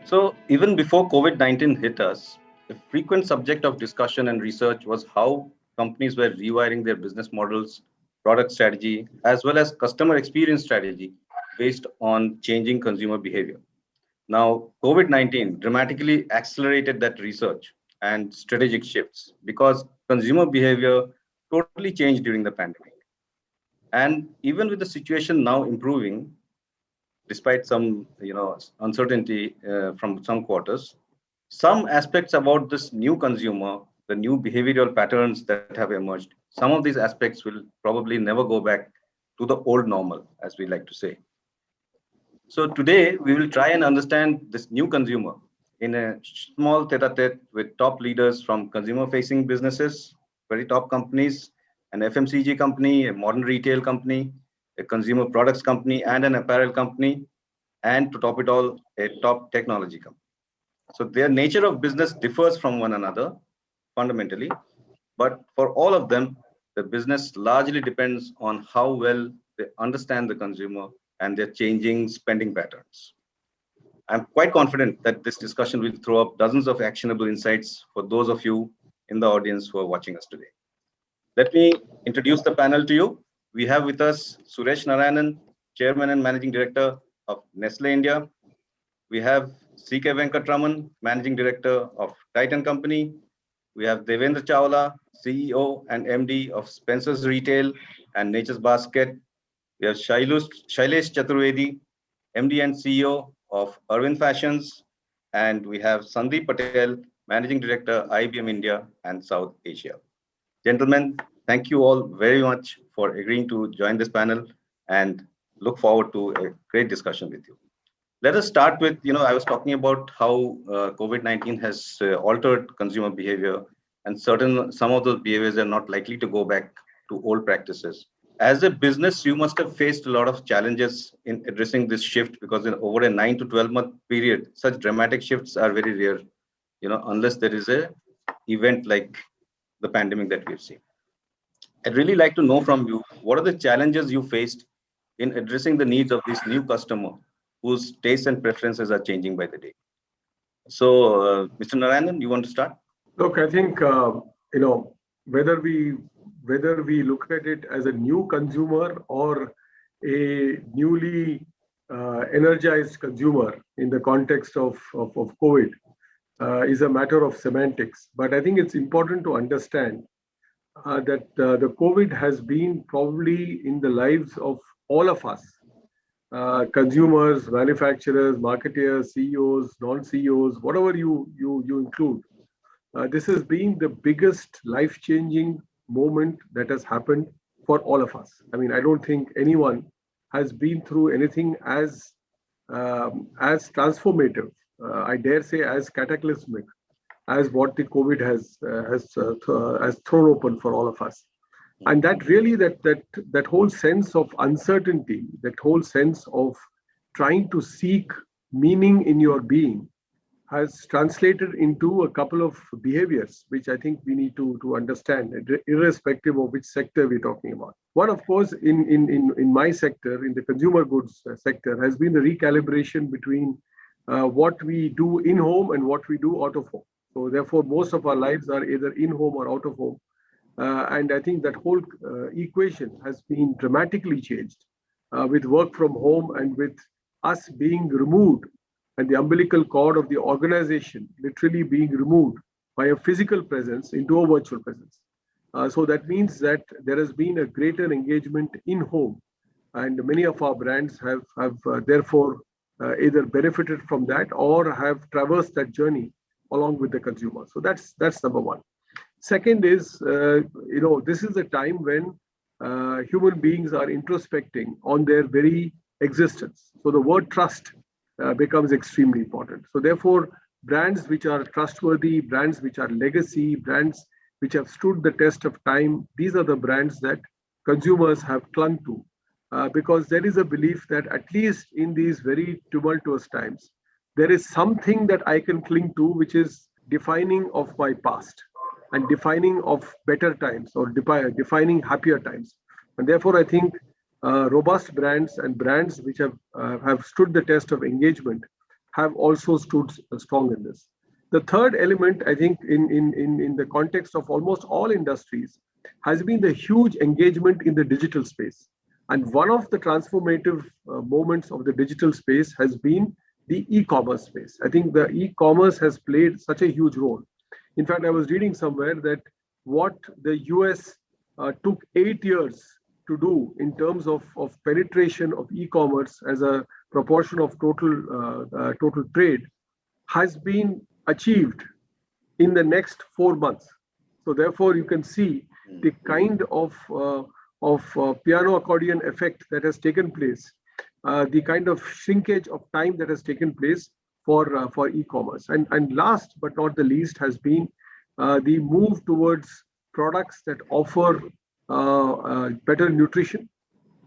So even before COVID-19 hit us, a frequent subject of discussion and research was how companies were rewiring their business models, product strategy, as well as customer experience strategy based on changing consumer behavior. Now, COVID-19 dramatically accelerated that research and strategic shifts because consumer behavior totally changed during the pandemic. And even with the situation now improving, despite some uncertainty from some quarters, some aspects about this new consumer, the new behavioral patterns that have emerged, some of these aspects will probably never go back to the old normal, as we like to say. So today we will try and understand this new consumer in a small tete-a-tete with top leaders from consumer-facing businesses, very top companies, an FMCG company, a modern retail company, a consumer products company, and an apparel company, and to top it all, a top technology company. So their nature of business differs from one another fundamentally, but for all of them, the business largely depends on how well they understand the consumer and their changing spending patterns. I'm quite confident that this discussion will throw up dozens of actionable insights for those of you in the audience who are watching us today. Let me introduce the panel to you. We have with us Suresh Narayanan, Chairman and Managing Director of Nestle India. We have C.K. Venkataraman, Managing Director of Titan Company. We have Devendra Chawla, CEO and MD of Spencer's Retail and Nature's Basket. We have Shailesh Chaturvedi, MD and CEO of Arvind Fashions. And we have Sandip Patel, Managing Director, IBM India and South Asia. Gentlemen, thank you all very much for agreeing to join this panel and look forward to a great discussion with you. Let us start with, I was talking about how COVID-19 has altered consumer behavior, and some of those behaviors are not likely to go back to old practices. As a business, you must have faced a lot of challenges in addressing this shift because over a 9 to 12-month period, such dramatic shifts are very rare, unless there is a event like the pandemic that we've seen. I'd really like to know from you, what are the challenges you faced in addressing the needs of this new customer whose tastes and preferences are changing by the day? So, Mr. Narayanan, you want to start? Look, I think, whether we look at it as a new consumer or a newly energized consumer in the context of COVID is a matter of semantics. But I think it's important to understand that the COVID has been probably in the lives of all of us, consumers, manufacturers, marketeers, CEOs, non-CEOs, whatever you include. This has been the biggest life-changing moment that has happened for all of us. I mean, I don't think anyone has been through anything as transformative, I dare say as cataclysmic, as what the COVID has thrown open for all of us. And that really, that whole sense of uncertainty, that whole sense of trying to seek meaning in your being has translated into a couple of behaviors, which I think we need to understand, irrespective of which sector we're talking about. One, of course, in my sector, in the consumer goods sector, has been the recalibration between what we do in home and what we do out of home. So therefore, most of our lives are either in home or out of home. And I think that whole equation has been dramatically changed with work from home and with us being removed and the umbilical cord of the organization literally being removed by a physical presence into a virtual presence. So that means that there has been a greater engagement in home, and many of our brands have therefore either benefited from that or have traversed that journey along with the consumer. So that's number one. Second is, this is a time when human beings are introspecting on their very existence. So the word trust becomes extremely important. So therefore, brands which are trustworthy, brands which are legacy, brands which have stood the test of time, these are the brands that consumers have clung to because there is a belief that at least in these very tumultuous times, there is something that I can cling to which is defining of my past and defining of better times or defining happier times. And therefore, I think robust brands and brands which have stood the test of engagement have also stood strong in this. The third element, I think, in the context of almost all industries, has been the huge engagement in the digital space. And one of the transformative moments of the digital space has been the e-commerce space. I think the e-commerce has played such a huge role. In fact, I was reading somewhere that what the US took 8 years to do in terms of penetration of e-commerce as a proportion of total trade has been achieved in the next 4 months. So therefore, you can see the kind of piano accordion effect that has taken place, the kind of shrinkage of time that has taken place for e-commerce. And last but not the least has been the move towards products that offer better nutrition.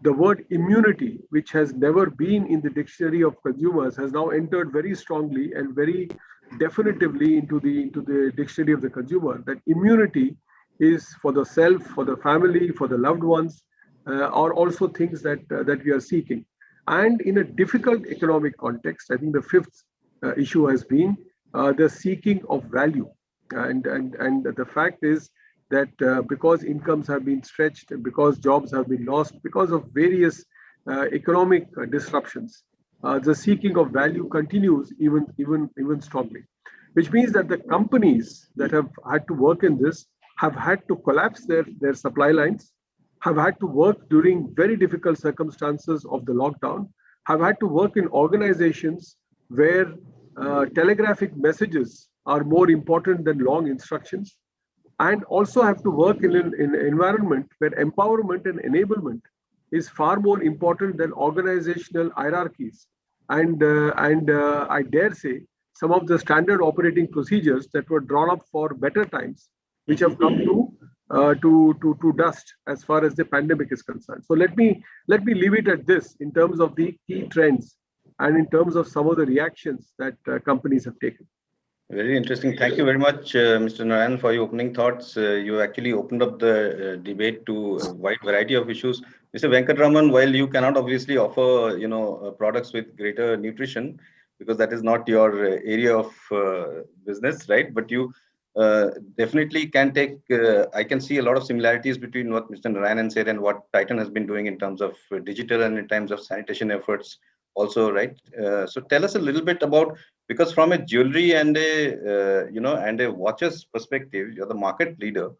The word immunity, which has never been in the dictionary of consumers, has now entered very strongly and very definitively into the dictionary of the consumer. That immunity is for the self, for the family, for the loved ones, are also things that we are seeking. And in a difficult economic context, I think the fifth issue has been the seeking of value. And the fact is that because incomes have been stretched, because jobs have been lost, because of various economic disruptions, the seeking of value continues even strongly, which means that the companies that have had to work in this have had to collapse their supply lines, have had to work during very difficult circumstances of the lockdown, have had to work in organizations where telegraphic messages are more important than long instructions, and also have to work in an environment where empowerment and enablement is far more important than organizational hierarchies. And I dare say some of the standard operating procedures that were drawn up for better times, which have come to dust as far as the pandemic is concerned. So let me leave it at this in terms of the key trends and in terms of some of the reactions that companies have taken. Very interesting. Thank you very much, Mr. Narayanan, for your opening thoughts. You actually opened up the debate to a wide variety of issues. Mr. Venkataraman, while you cannot obviously offer, products with greater nutrition, because that is not your area of business, right? But you definitely can take, I can see a lot of similarities between what Mr. Narayanan said and what Titan has been doing in terms of digital and in terms of sanitation efforts also, right? So tell us a little bit about, because from a jewelry and a watches perspective, you're the market leader,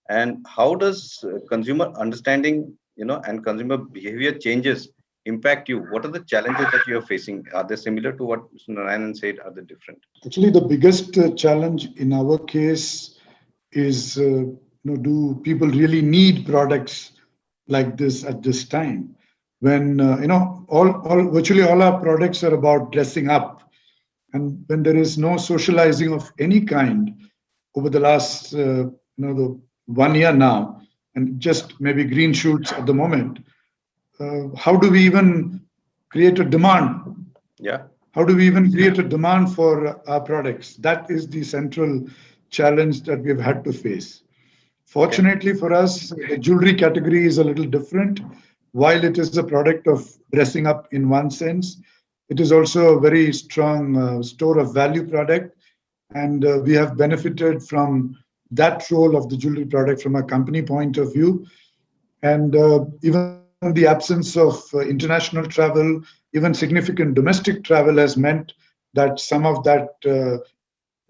and how does consumer understanding, and consumer behavior changes impact you? What are the challenges that you are facing? Are they similar to what Mr. Narayanan said? Are they different? Actually, the biggest challenge in our case is, do people really need products like this at this time? When virtually all our products are about dressing up, and when there is no socializing of any kind over the last the 1 year now, and just maybe green shoots at the moment, how do we even create a demand? Yeah. How do we even create a demand for our products? That is the central challenge that we've had to face. Fortunately for us, the jewelry category is a little different. While it is a product of dressing up in one sense, it is also a very strong store of value product. And we have benefited from that role of the jewelry product from a company point of view. And even the absence of international travel, even significant domestic travel, has meant that some of that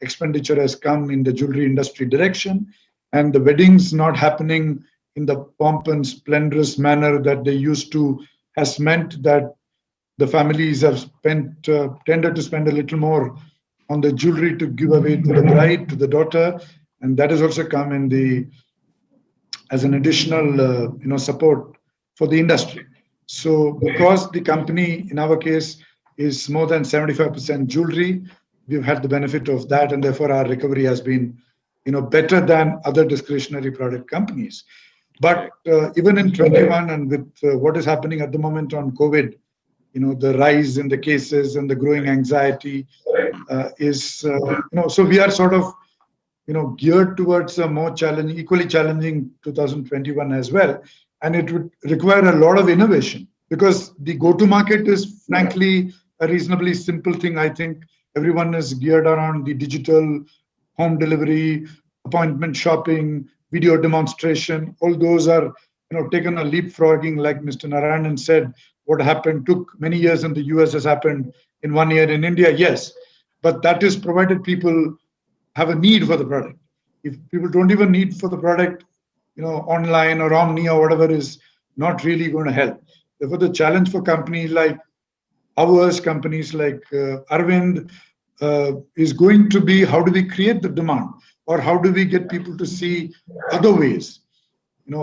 expenditure has come in the jewelry industry direction. And the weddings not happening in the pomp and splendorous manner that they used to has meant that the families have tended to spend a little more on the jewelry to give away to the bride, to the daughter, and that has also come as an additional support for the industry. So because the company in our case is more than 75% jewelry, we've had the benefit of that, and therefore our recovery has been better than other discretionary product companies. But even in 21, and with what is happening at the moment on COVID, the rise in the cases and the growing anxiety so we are sort of, geared towards a more challenging, equally challenging 2021 as well. And it would require a lot of innovation, because the go-to market is frankly a reasonably simple thing. I think everyone is geared around the digital home delivery, appointment shopping, video demonstration. All those are, taken a leapfrogging, like Mr. Narayanan said. What happened took many years in the US has happened in 1 year in India, yes. But that is provided people have a need for the product. If people don't even need for the product, online or Omni or whatever is not really going to help. Therefore, the challenge for companies like ours, companies like Arvind, is going to be how do we create the demand, or how do we get people to see other ways?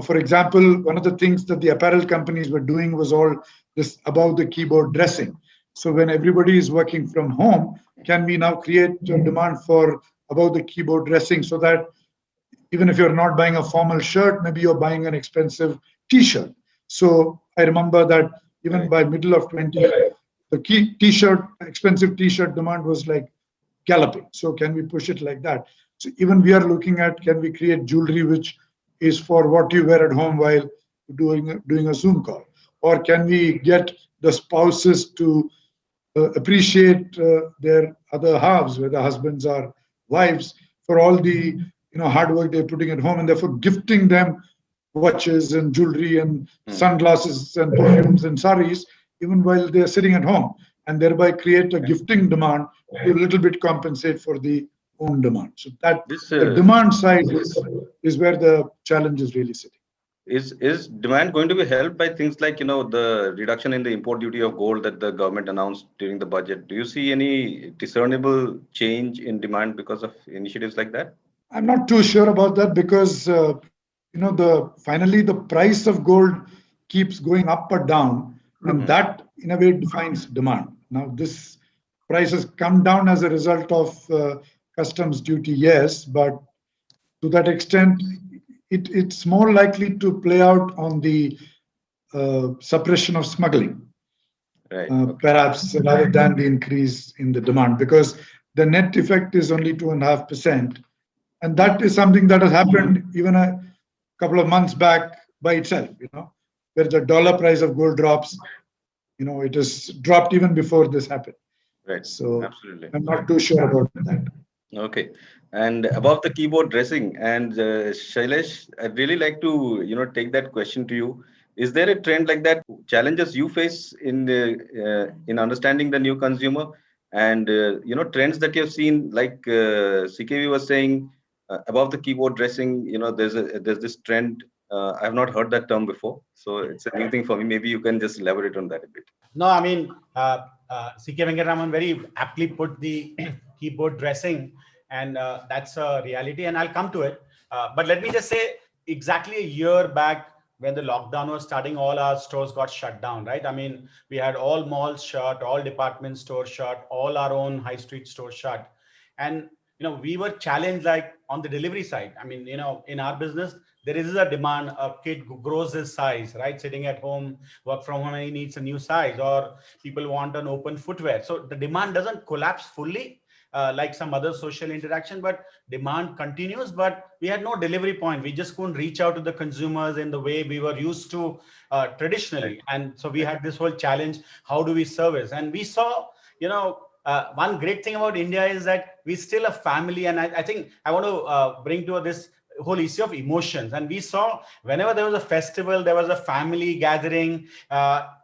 For example, one of the things that the apparel companies were doing was all this above the keyboard dressing. So when everybody is working from home, can we now create a demand for above the keyboard dressing, so that even if you're not buying a formal shirt, maybe you're buying an expensive t-shirt. So I remember that even by middle of 20, the key t-shirt, expensive t-shirt demand was like galloping. So can we push it like that? So even we are looking at, can we create jewelry which is for what you wear at home while doing a Zoom call? Or can we get the spouses to appreciate their other halves, whether husbands or wives, for all the hard work they're putting at home, and therefore gifting them watches and jewelry and sunglasses and perfumes and saris, even while they're sitting at home, and thereby create a gifting demand to a little bit compensate for the own demand. So that the demand side is where the challenge is really sitting. Is demand going to be helped by things like the reduction in the import duty of gold that the government announced during the budget? Do you see any discernible change in demand because of initiatives like that? I'm not too sure about that, because finally the price of gold keeps going up or down, and that in a way defines demand. Now this price has come down as a result of customs duty, yes, but to that extent, it's more likely to play out on the suppression of smuggling, right? Perhaps rather than the increase in the demand, because the net effect is only 2.5%. And that is something that has happened even a couple of months back by itself, where the dollar price of gold drops, it has dropped even before this happened. Right. So absolutely, I'm not too sure about that. Okay. And above the keyboard dressing, and Shailesh, I'd really like to, take that question to you. Is there a trend like that? Challenges you face in understanding the new consumer, and trends that you've seen, like CKV was saying, above the keyboard dressing. There's this trend. I have not heard that term before, so it's a new thing for me. Maybe you can just elaborate on that a bit. No, I mean, CK Venkataraman very aptly put the keyboard dressing, and that's a reality, and I'll come to it. But let me just say, exactly a year back, when the lockdown was starting, all our stores got shut down, right? I mean, we had all malls shut, all department stores shut, all our own high street stores shut. And, we were challenged like on the delivery side. I mean, in our business, there is a demand. A kid grows his size, right? Sitting at home, work from home, he needs a new size, or people want an open footwear. So the demand doesn't collapse fully like some other social interaction, but demand continues. But we had no delivery point. We just couldn't reach out to the consumers in the way we were used to traditionally. And so we had this whole challenge. How do we service? And we saw, one great thing about India is that we're still a family. And I think I want to bring to this whole issue of emotions. And we saw whenever there was a festival, there was a family gathering,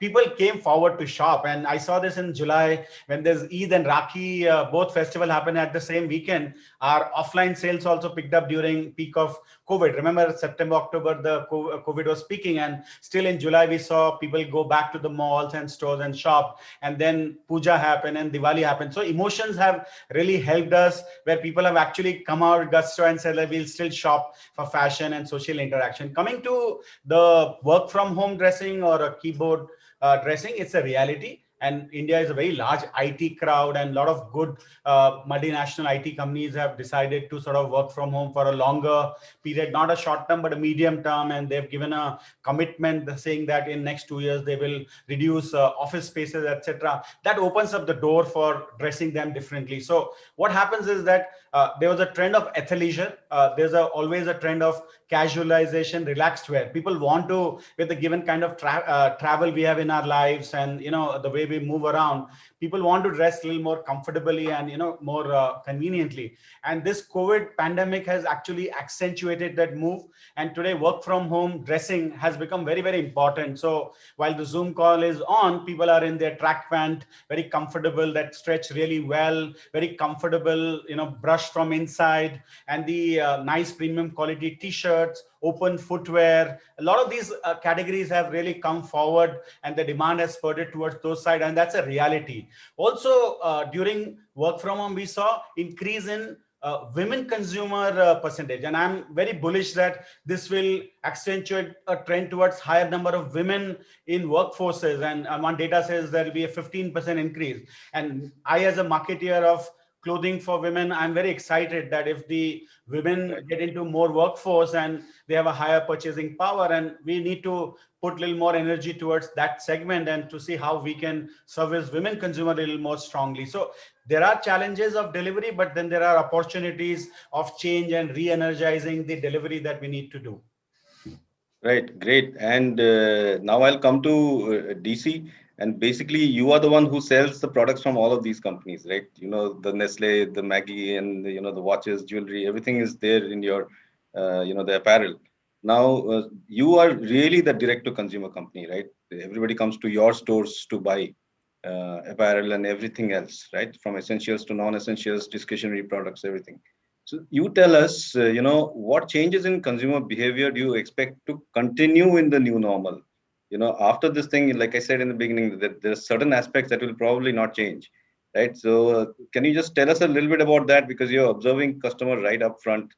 people came forward to shop. And I saw this in July when there's Eid and Rakhi, both festival happened at the same weekend. Our offline sales also picked up during peak of COVID. Remember, September, October, the COVID was peaking, and still in July, we saw people go back to the malls and stores and shop. And then Puja happened and Diwali happened. So emotions have really helped us, where people have actually come out gusto and said that we'll still shop for fashion and social interaction. Coming to the work from home dressing or a keyboard dressing, it's a reality. And India is a very large IT crowd, and a lot of good multinational IT companies have decided to sort of work from home for a longer period, not a short term, but a medium term. And they've given a commitment saying that in next 2 years, they will reduce office spaces, etc. That opens up the door for dressing them differently. So what happens is that there was a trend of athleisure. There's always a trend of casualization, relaxed wear. People want to, with the given kind of travel we have in our lives, and the way we move around, people want to dress a little more comfortably and, more conveniently. And this COVID pandemic has actually accentuated that move. And today work from home dressing has become very, very important. So while the Zoom call is on, people are in their track pant, very comfortable, that stretch really well, very comfortable, brush from inside, and the nice premium quality t-shirts, open footwear. A lot of these categories have really come forward, and the demand has spurted towards those side, and that's a reality. Also, during work from home, we saw increase in women consumer percentage, and I'm very bullish that this will accentuate a trend towards higher number of women in workforces. And one data says there will be a 15% increase. And I, as a marketeer of clothing for women, I'm very excited that if the women get into more workforce and they have a higher purchasing power, and we need to put a little more energy towards that segment and to see how we can service women consumer a little more strongly. So there are challenges of delivery, but then there are opportunities of change and re-energizing the delivery that we need to do. Right, great. And now I'll come to DC. And basically, you are the one who sells the products from all of these companies, right? The Nestle, the Maggie, and the watches, jewelry, everything is there in your, the apparel. Now, you are really the direct-to-consumer company, right? Everybody comes to your stores to buy apparel and everything else, right? From essentials to non-essentials, discretionary products, everything. So you tell us, what changes in consumer behavior do you expect to continue in the new normal? After this thing, like I said in the beginning, that there's certain aspects that will probably not change, right? So can you just tell us a little bit about that, because you're observing customer right up front,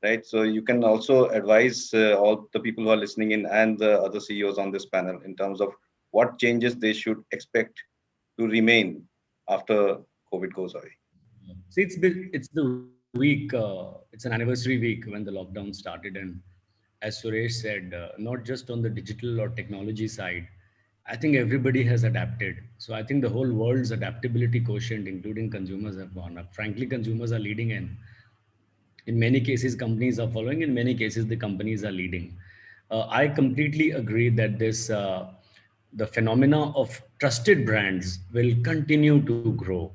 right? So you can also advise all the people who are listening in and the other CEOs on this panel in terms of what changes they should expect to remain after COVID goes away. See, it's the week. It's an anniversary week when the lockdown started, and as Suresh said, not just on the digital or technology side, I think everybody has adapted. So I think the whole world's adaptability quotient, including consumers, have gone up. Frankly, consumers are leading in many cases, companies are following. In many cases, the companies are leading. I completely agree that the phenomena of trusted brands will continue to grow.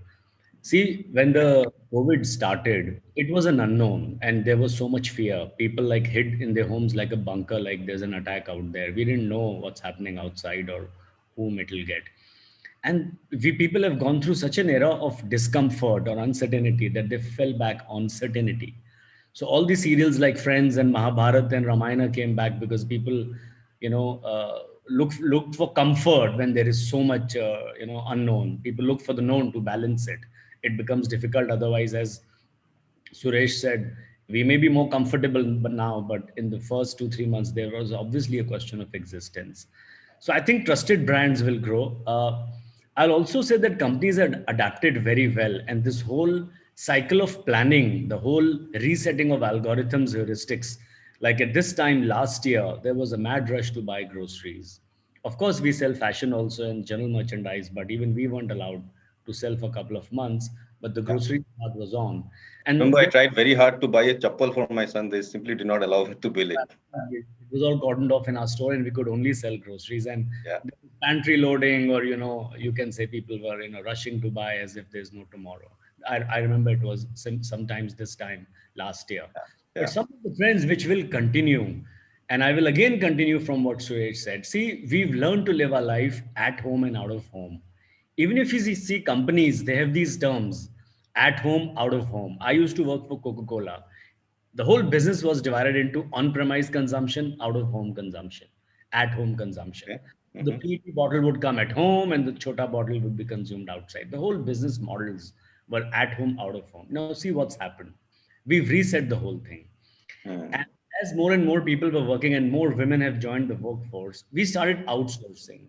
See, when the COVID started, it was an unknown and there was so much fear. People like hid in their homes like a bunker, like there's an attack out there. We didn't know what's happening outside or whom it'll get. And we people have gone through such an era of discomfort or uncertainty that they fell back on certainty. So all the serials like Friends and Mahabharata and Ramayana came back because people, look for comfort when there is so much, unknown. People look for the known to balance it. It becomes difficult otherwise, as Suresh said, we may be more comfortable but now, but in the first 2 3 months, there was obviously a question of existence. So I think trusted brands will grow. I'll also say that companies had adapted very well, and this whole cycle of planning, the whole resetting of algorithms, heuristics. Like at this time last year, there was a mad rush to buy groceries. Of course, we sell fashion also and general merchandise, but even we weren't allowed to sell for a couple of months. But the Yeah. grocery part was on, Remember, and I tried very hard to buy a chappal for my son. They simply did not allow me to bill it. it was all cordoned off in our store, and we could only sell groceries. And Yeah. there was pantry loading, or you can say people were rushing to buy as if there's no tomorrow. I remember it was sometimes this time last year. But Yeah. some of the trends which will continue, and I will again continue from what Suresh said. See, we've learned to live our life at home and out of home. Even if you see companies, they have these terms: at home, out of home. I used to work for Coca-Cola. The whole business was divided into on-premise consumption, out-of-home consumption, at-home consumption. Okay. The Hmm. PET bottle would come at home and the chota bottle would be consumed outside. The whole business models were at home, out of home. Now see what's happened. We've reset the whole thing. And Hmm. as more and more people were working and more women have joined the workforce, we started outsourcing.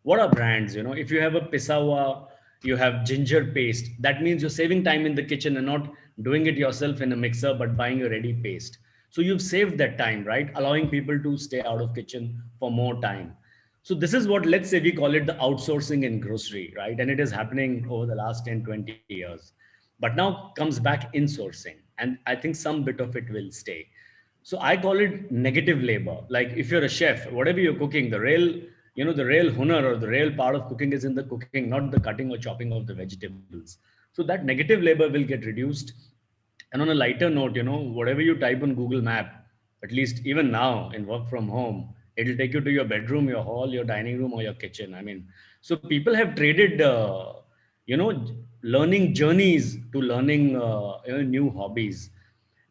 What are brands? If you have a pisawa, you have ginger paste, that means you're saving time in the kitchen and not doing it yourself in a mixer, but buying a ready paste. So you've saved that time, right? Allowing people to stay out of kitchen for more time. So this is what, let's say, we call it the outsourcing in grocery, right? And it is happening over the last 10, 20 years. But now comes back insourcing. And I think some bit of it will stay. So I call it negative labor. Like if you're a chef, whatever you're cooking, the real the real hunar or the real part of cooking is in the cooking, not the cutting or chopping of the vegetables. So that negative labor will get reduced. And on a lighter note, whatever you type on Google Map, at least even now in work from home, it'll take you to your bedroom, your hall, your dining room, or your kitchen. I mean, so people have traded, you know, learning journeys to learning, new hobbies.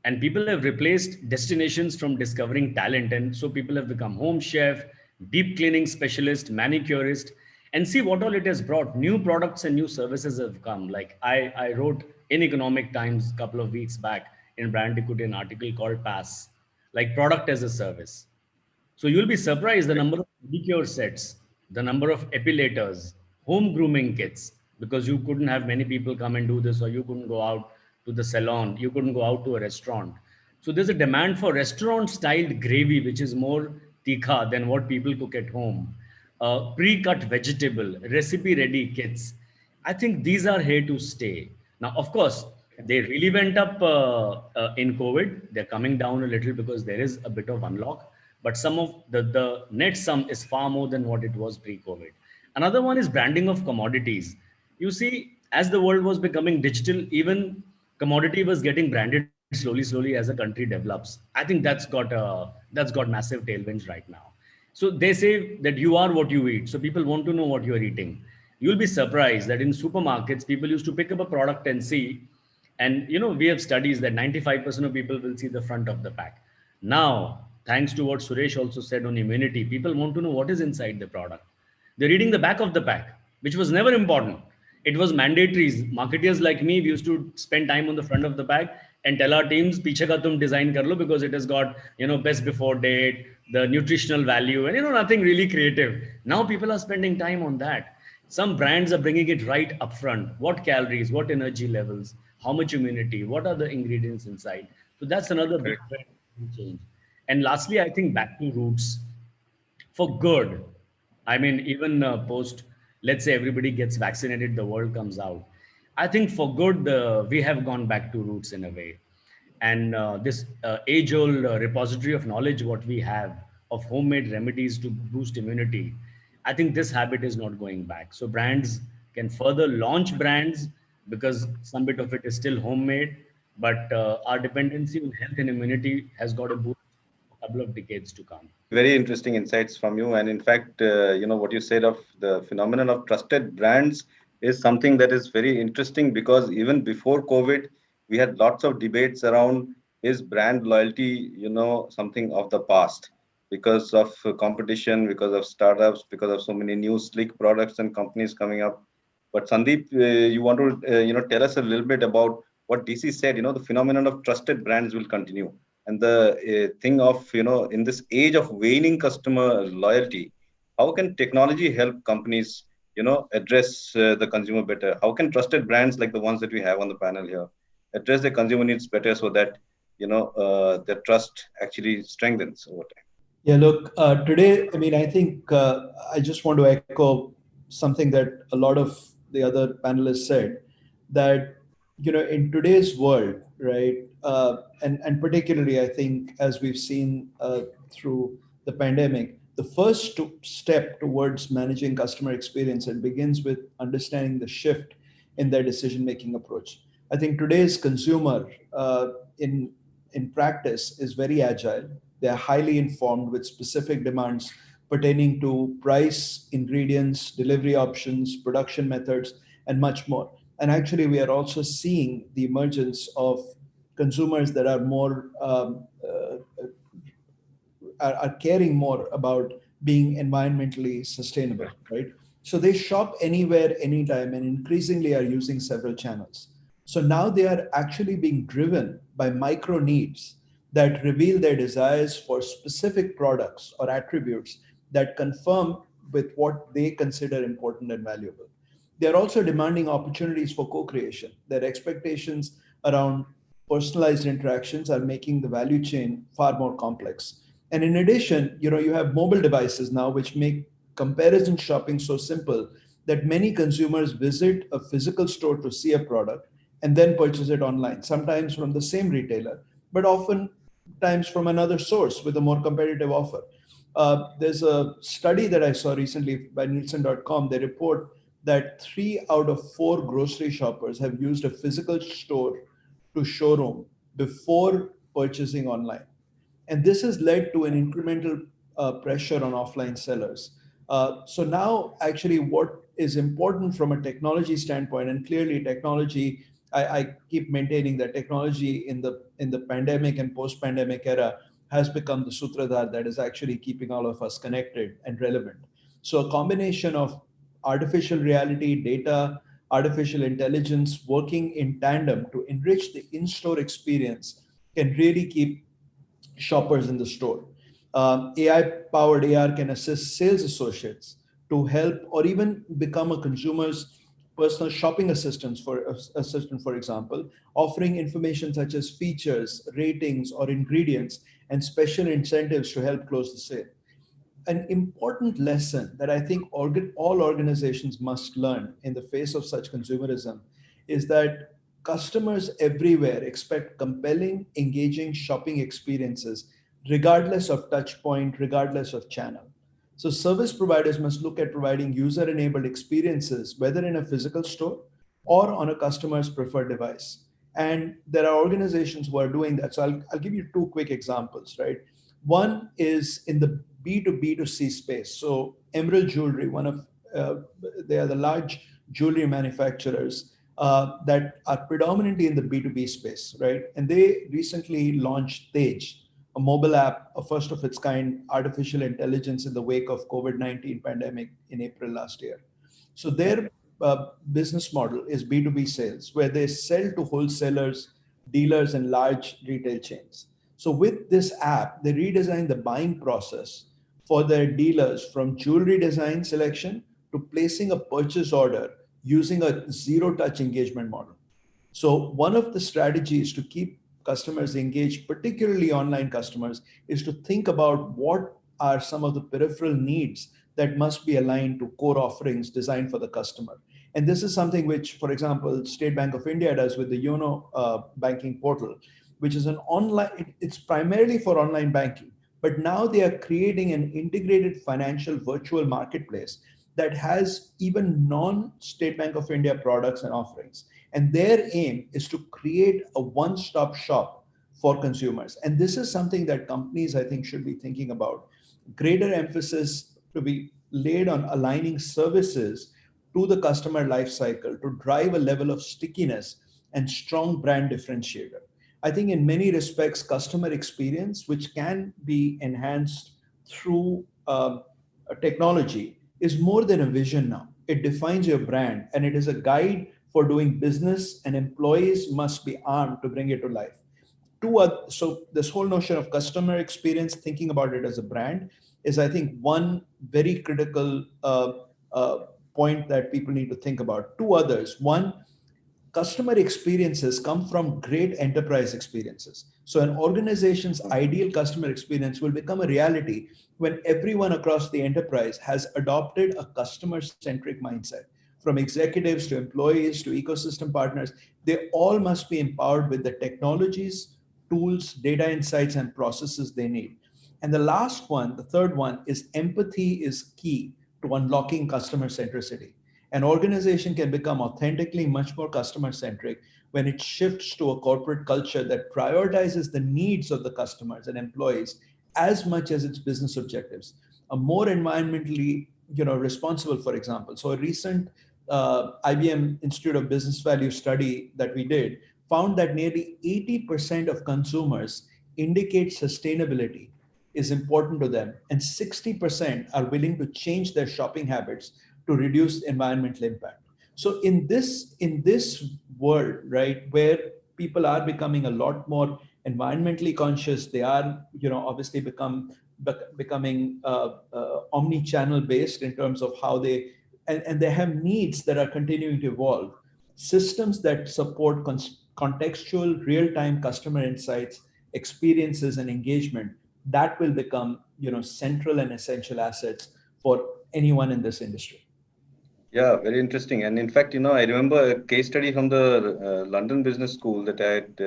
And people have replaced destinations from discovering talent. And so people have become home chef, deep cleaning specialist, manicurist, and see what all it has brought. New products and new services have come. Like I wrote in Economic Times a couple of weeks back in Brand Equity an article called Pass, like product as a service. So you'll be surprised the number of pedicure sets, the number of epilators, home grooming kits, because you couldn't have many people come and do this, or you couldn't go out to the salon, you couldn't go out to a restaurant. So there's a demand for restaurant-styled gravy, which is more tikha than what people cook at home. Pre-cut vegetable, recipe-ready kits. I think these are here to stay. Now, of course, they really went up in COVID. They're coming down a little because there is a bit of unlock. But some of the net sum is far more than what it was pre-COVID. Another one is branding of commodities. You see, as the world was becoming digital, even commodity was getting branded slowly as a country develops. I think that's got massive tailwinds right now. So they say that you are what you eat. So people want to know what you are eating. You'll be surprised that in supermarkets, people used to pick up a product and see. And we have studies that 95% of people will see the front of the pack. Now, thanks to what Suresh also said on immunity, people want to know what is inside the product. They're reading the back of the pack, which was never important. It was mandatory. Marketers like me, we used to spend time on the front of the pack and tell our teams, "Piche ka tum design kar lo," because it has got, best before date, the nutritional value, and nothing really creative. Now people are spending time on that. Some brands are bringing it right up front. What calories, what energy levels, how much immunity, what are the ingredients inside. So that's another big change. And lastly, I think back to roots for good. I mean, even post, let's say everybody gets vaccinated, the world comes out. I think for good, we have gone back to roots in a way. And this age old repository of knowledge, what we have of homemade remedies to boost immunity, I think this habit is not going back. So brands can further launch brands because some bit of it is still homemade, but our dependency on health and immunity has got a boost a couple of decades to come. Very interesting insights from you. And in fact, what you said of the phenomenon of trusted brands is something that is very interesting, because even before COVID, we had lots of debates around, is brand loyalty, something of the past because of competition, because of startups, because of so many new slick products and companies coming up. But Sandeep, you want to, tell us a little bit about what DC said, the phenomenon of trusted brands will continue. And the thing of, in this age of waning customer loyalty, how can technology help companies, address the consumer better? How can trusted brands like the ones that we have on the panel here address the consumer needs better so that, their trust actually strengthens over time? Yeah, look, today, I mean, I think I just want to echo something that a lot of the other panelists said, that, in today's world, right, and particularly, I think, as we've seen through the pandemic, the first step towards managing customer experience, it begins with understanding the shift in their decision-making approach. I think today's consumer in practice is very agile. They're highly informed with specific demands pertaining to price, ingredients, delivery options, production methods, and much more. And actually, we are also seeing the emergence of consumers that are more are caring more about being environmentally sustainable, right? So they shop anywhere, anytime, and increasingly are using several channels. So now they are actually being driven by micro needs that reveal their desires for specific products or attributes that confirm with what they consider important and valuable. They're also demanding opportunities for co-creation. Their expectations around personalized interactions are making the value chain far more complex. And in addition, you have mobile devices now which make comparison shopping so simple that many consumers visit a physical store to see a product and then purchase it online, sometimes from the same retailer, but often times from another source with a more competitive offer. There's a study that I saw recently by Nielsen.com. They report that 3 out of 4 grocery shoppers have used a physical store to showroom before purchasing online. And this has led to an incremental pressure on offline sellers. So now, actually, what is important from a technology standpoint, and clearly technology, I keep maintaining that technology in the pandemic and post-pandemic era has become the sutradhar that is actually keeping all of us connected and relevant. So a combination of artificial reality, data, artificial intelligence working in tandem to enrich the in-store experience can really keep shoppers in the store. AI-powered AR can assist sales associates to help or even become a consumer's personal shopping assistant, for example, offering information such as features, ratings, or ingredients, and special incentives to help close the sale. An important lesson that I think all organizations must learn in the face of such consumerism is that customers everywhere expect compelling, engaging shopping experiences, regardless of touch point, regardless of channel. So, service providers must look at providing user enabled experiences, whether in a physical store or on a customer's preferred device. And there are organizations who are doing that. So, I'll give you 2 quick examples, right? One is in the B2B2C space. So Emerald Jewelry, they are the large jewelry manufacturers that are predominantly in the B2B space, right? And they recently launched Tej, a mobile app, a first of its kind, artificial intelligence in the wake of COVID-19 pandemic in April last year. So their business model is B2B sales, where they sell to wholesalers, dealers, and large retail chains. So with this app, they redesigned the buying process for their dealers from jewelry design selection to placing a purchase order using a zero touch engagement model. So one of the strategies to keep customers engaged, particularly online customers, is to think about what are some of the peripheral needs that must be aligned to core offerings designed for the customer. And this is something which, for example, State Bank of India does with the YONO banking portal, which is an online, it's primarily for online banking, but now they are creating an integrated financial virtual marketplace that has even non-State Bank of India products and offerings. And their aim is to create a one-stop shop for consumers. And this is something that companies, I think, should be thinking about. Greater emphasis to be laid on aligning services to the customer lifecycle to drive a level of stickiness and strong brand differentiator. I think in many respects, customer experience, which can be enhanced through technology, is more than a vision now. It defines your brand and it is a guide for doing business, and employees must be armed to bring it to life. So this whole notion of customer experience, thinking about it as a brand, is, I think, one very critical point that people need to think about. 2 others. One, customer experiences come from great enterprise experiences. So an organization's ideal customer experience will become a reality when everyone across the enterprise has adopted a customer-centric mindset. From executives to employees to ecosystem partners, they all must be empowered with the technologies, tools, data insights, and processes they need. And the last one, the third one, is empathy is key to unlocking customer centricity. An organization can become authentically much more customer centric when it shifts to a corporate culture that prioritizes the needs of the customers and employees as much as its business objectives. A more environmentally, responsible, for example. So a recent IBM Institute of Business Value study that we did found that nearly 80% of consumers indicate sustainability is important to them, and 60% are willing to change their shopping habits to reduce environmental impact. So in this world, right, where people are becoming a lot more environmentally conscious, they are, obviously becoming omni-channel based in terms of how they, and they have needs that are continuing to evolve. Systems that support contextual, real-time customer insights, experiences, and engagement, that will become, central and essential assets for anyone in this industry. Yeah, very interesting. And in fact, I remember a case study from the London Business School that I had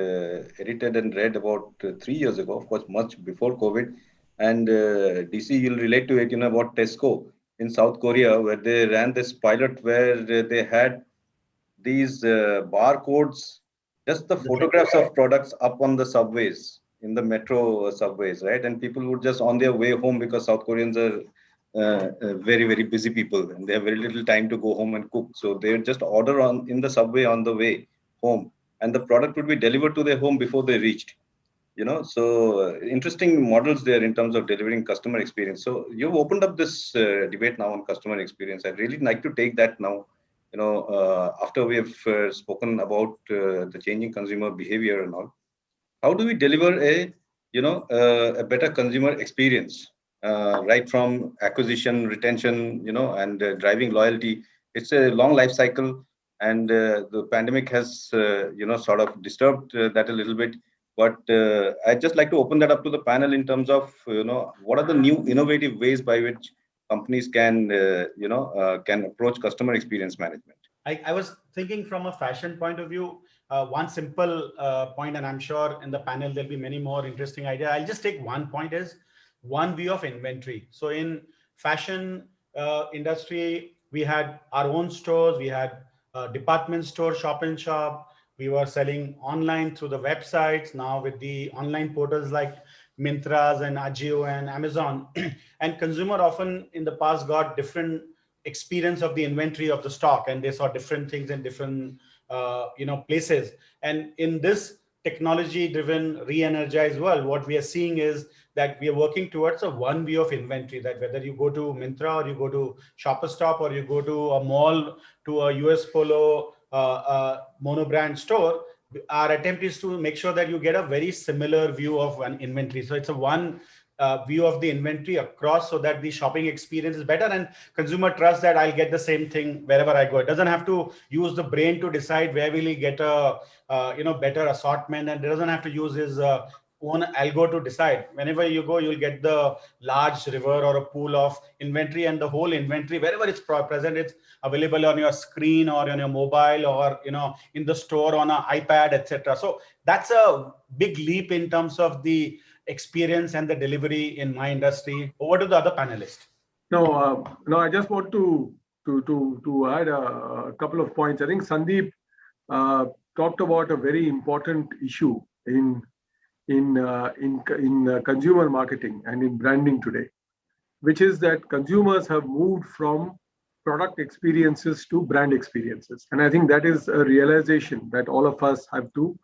edited and read about 3 years ago, of course, much before COVID. And DC, you'll relate to it, about Tesco in South Korea, where they ran this pilot where they had these barcodes, just the photographs of products up on the subways, in the metro subways, right? And people would just on their way home, because South Koreans are very, very busy people, and they have very little time to go home and cook. So they would just order on in the subway on the way home, and the product would be delivered to their home before they reached. So interesting models there in terms of delivering customer experience. So you've opened up this debate now on customer experience. I'd really like to take that now, after we have spoken about the changing consumer behavior and all. How do we deliver a better consumer experience, right from acquisition, retention, and driving loyalty? It's a long life cycle, and the pandemic has, sort of disturbed that a little bit. But I'd just like to open that up to the panel in terms of, what are the new innovative ways by which companies can approach customer experience management. I was thinking from a fashion point of view, one simple point, and I'm sure in the panel there'll be many more interesting ideas. I'll just take one point is one view of inventory. So in fashion industry, we had our own stores, we had department store, shop and shop. We were selling online through the websites. Now with the online portals like Mintras and Ajio and Amazon, and consumer often in the past got different experience of the inventory of the stock, and they saw different things in different places. And in this technology driven re-energized world, what we are seeing is that we are working towards a one view of inventory, that whether you go to Mintra or you go to Shopper Stop or you go to a mall, to a US Polo mono brand store, our attempt is to make sure that you get a very similar view of an inventory. So it's a one view of the inventory across, so that the shopping experience is better and consumer trust that I'll get the same thing wherever I go. It doesn't have to use the brain to decide where will he get a better assortment, and it doesn't have to use his own algo to decide. Whenever you go, you'll get the large river or a pool of inventory, and the whole inventory, wherever it's present, it's available on your screen or on your mobile or in the store on an iPad, etc. So that's a big leap in terms of the experience and the delivery in my industry. Over to the other panelists. No, I just want to add a couple of points. I think Sandip talked about a very important issue in consumer marketing and in branding today, which is that consumers have moved from product experiences to brand experiences, and I think that is a realization that all of us have to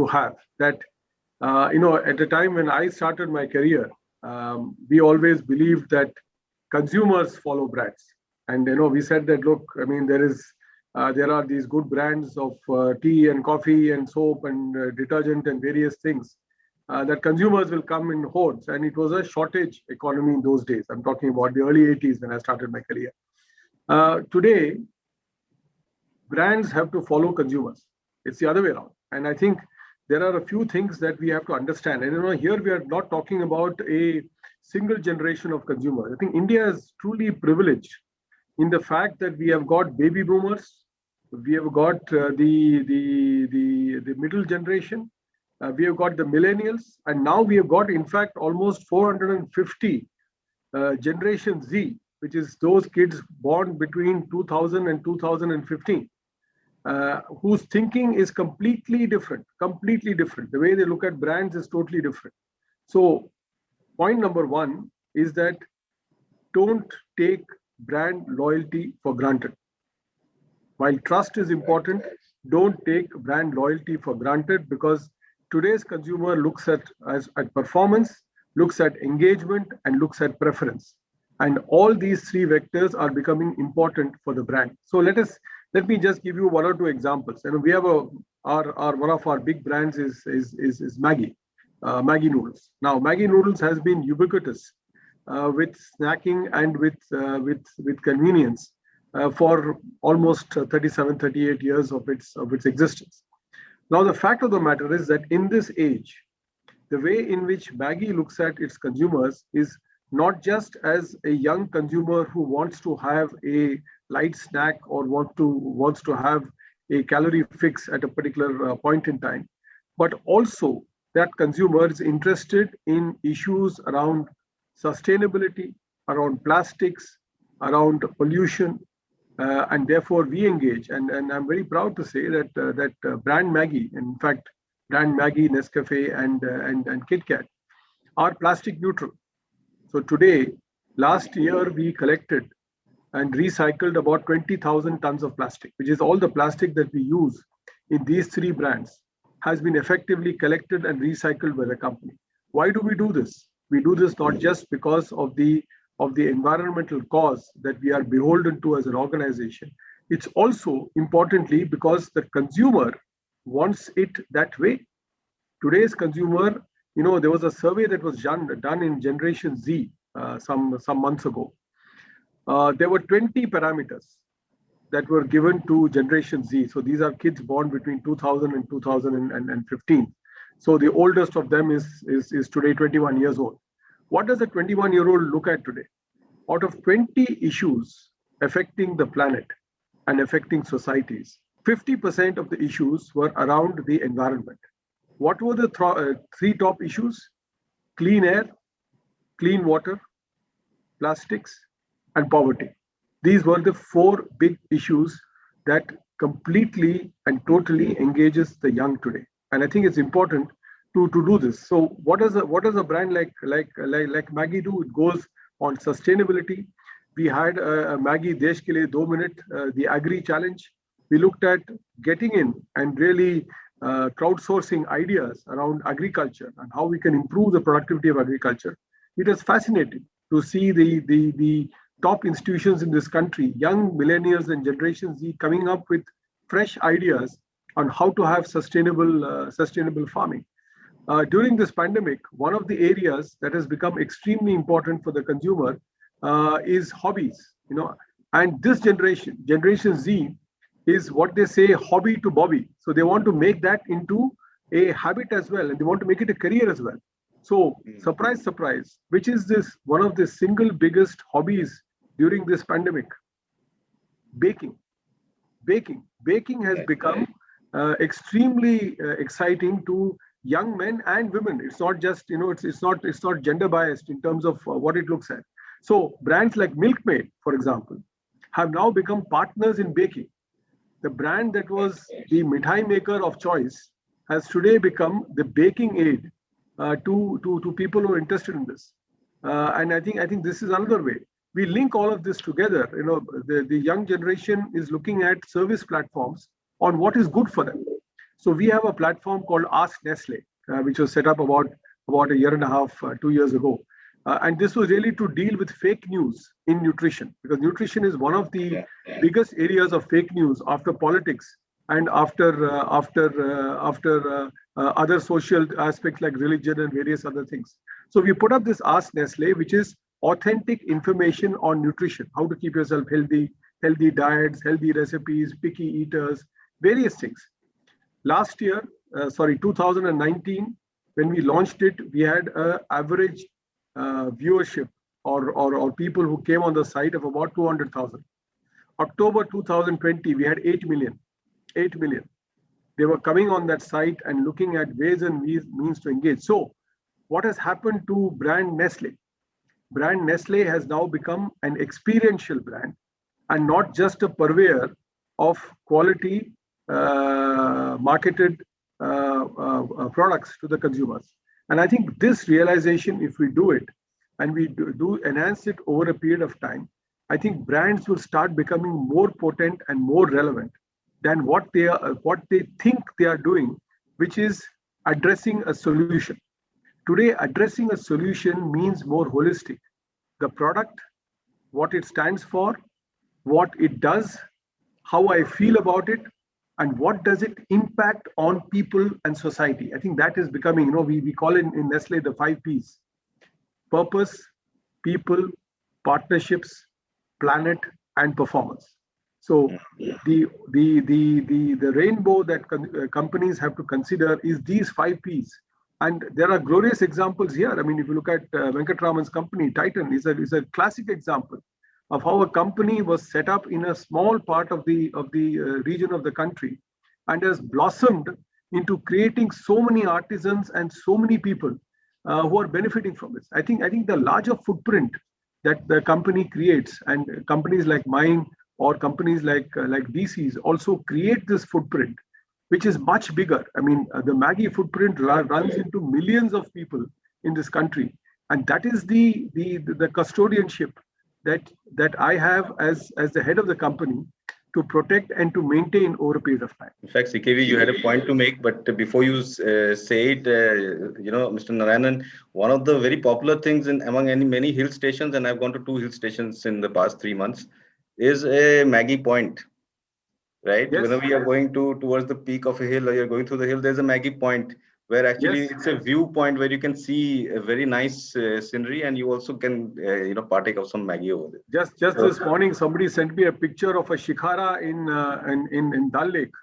have. That at the time when I started my career, we always believed that consumers follow brands, and we said that, look, I mean, there are these good brands of tea and coffee and soap and detergent and various things that consumers will come in hordes, and it was a shortage economy in those days. I'm talking about the early 80s when I started my career. Today, brands have to follow consumers. It's the other way around, and I think there are a few things that we have to understand. And here we are not talking about a single generation of consumers. I think India is truly privileged in the fact that we have got baby boomers, we have got the middle generation, we have got the millennials, and now we have got, in fact, almost 450 Generation Z, which is those kids born between 2000 and 2015. Whose thinking is completely different. The way they look at brands is totally different. So point number one is that don't take brand loyalty for granted. While trust is important, don't take brand loyalty for granted, because today's consumer looks at performance, looks at engagement, and looks at preference. And all these three vectors are becoming important for the brand. So let me just give you one or two examples. And we have one of our big brands is Maggie, Maggie noodles. Now, Maggie noodles has been ubiquitous with snacking and with convenience for almost 37, 38 years of its existence. Now, the fact of the matter is that in this age, the way in which Maggie looks at its consumers is not just as a young consumer who wants to have a light snack or wants to have a calorie fix at a particular point in time, but also that consumer is interested in issues around sustainability, around plastics, around pollution, and therefore we engage. And I'm very proud to say that brand Maggie, in fact, brand Maggie, Nescafe, and Kit Kat are plastic neutral. So today, last year we collected and recycled about 20,000 tons of plastic, which is all the plastic that we use in these three brands has been effectively collected and recycled by the company. Why do we do this? We do this not just because of the environmental cause that we are beholden to as an organization. It's also importantly because the consumer wants it that way. Today's consumer, there was a survey that was done in Generation Z some months ago. There were 20 parameters that were given to Generation Z. So these are kids born between 2000 and 2015. So the oldest of them is today 21 years old. What does a 21-year-old look at today? Out of 20 issues affecting the planet and affecting societies, 50% of the issues were around the environment. What were the three top issues? Clean air, clean water, plastics, and poverty. These were the four big issues that completely and totally engages the young today. And I think it's important to do this. So what does a brand like Maggie do? It goes on sustainability. We had a Maggie Desh Ke Liye 2 Minute, the Agri Challenge. We looked at getting in and really crowdsourcing ideas around agriculture and how we can improve the productivity of agriculture. It is fascinating to see the top institutions in this country, young millennials and Generation Z, coming up with fresh ideas on how to have sustainable farming. During this pandemic, one of the areas that has become extremely important for the consumer is hobbies. And this Generation Z, is what they say hobby to Bobby. So they want to make that into a habit as well, and they want to make it a career as well. So surprise, surprise, which is this one of the single biggest hobbies during this pandemic? Baking. Baking has become extremely exciting to young men and women. It's not just, it's not gender biased in terms of what it looks at. So brands like Milkmaid, for example, have now become partners in baking. The brand that was the mithai maker of choice has today become the baking aid to people who are interested in this. And I think this is another way. We link all of this together. The young generation is looking at service platforms on what is good for them. So we have a platform called AskNestle, which was set up about a year and a half, 2 years ago. And this was really to deal with fake news in nutrition, because nutrition is one of the biggest areas of fake news after politics and after other social aspects like religion and various other things. So we put up this Ask Nestle, which is authentic information on nutrition, how to keep yourself healthy diets, healthy recipes, picky eaters, various things. Last year, 2019, when we launched it, we had an average viewership or people who came on the site of about 200,000. October 2020, we had 8 million. They were coming on that site and looking at ways and means to engage. So what has happened to brand Nestle? Brand Nestle has now become an experiential brand and not just a purveyor of quality marketed products to the consumers. And I think this realization, if we do it and we do enhance it over a period of time, I think brands will start becoming more potent and more relevant than what they think they are doing, which is addressing a solution. Today, addressing a solution means more holistic. The product, what it stands for, what it does, how I feel about it, and what does it impact on people and society. I think that is becoming, we call it in Nestle the 5 Ps: purpose, people, partnerships, planet, and performance. So the rainbow that companies have to consider is these 5 Ps. And there are glorious examples here. I mean, if you look at Venkataraman's company, Titan is a classic example of how a company was set up in a small part of the region of the country and has blossomed into creating so many artisans and so many people who are benefiting from this. I think the larger footprint that the company creates, and companies like mine or companies like DC's also create this footprint, which is much bigger. I mean, the Maggie footprint runs into millions of people in this country, and that is the custodianship that I have as the head of the company to protect and to maintain over a period of time. In fact, CKV, you had a point to make, but before you say it, Mr. Narayanan, one of the very popular things among many hill stations, and I've gone to 2 hill stations in the past 3 months, is a Maggie Point, right? Yes. Whenever you are going towards the peak of a hill, or you're going through the hill, there's a Maggie Point where actually Yes. it's a viewpoint where you can see a very nice scenery, and you also can partake of some Maggie over there. Just this morning, somebody sent me a picture of a shikhara in Dal Lake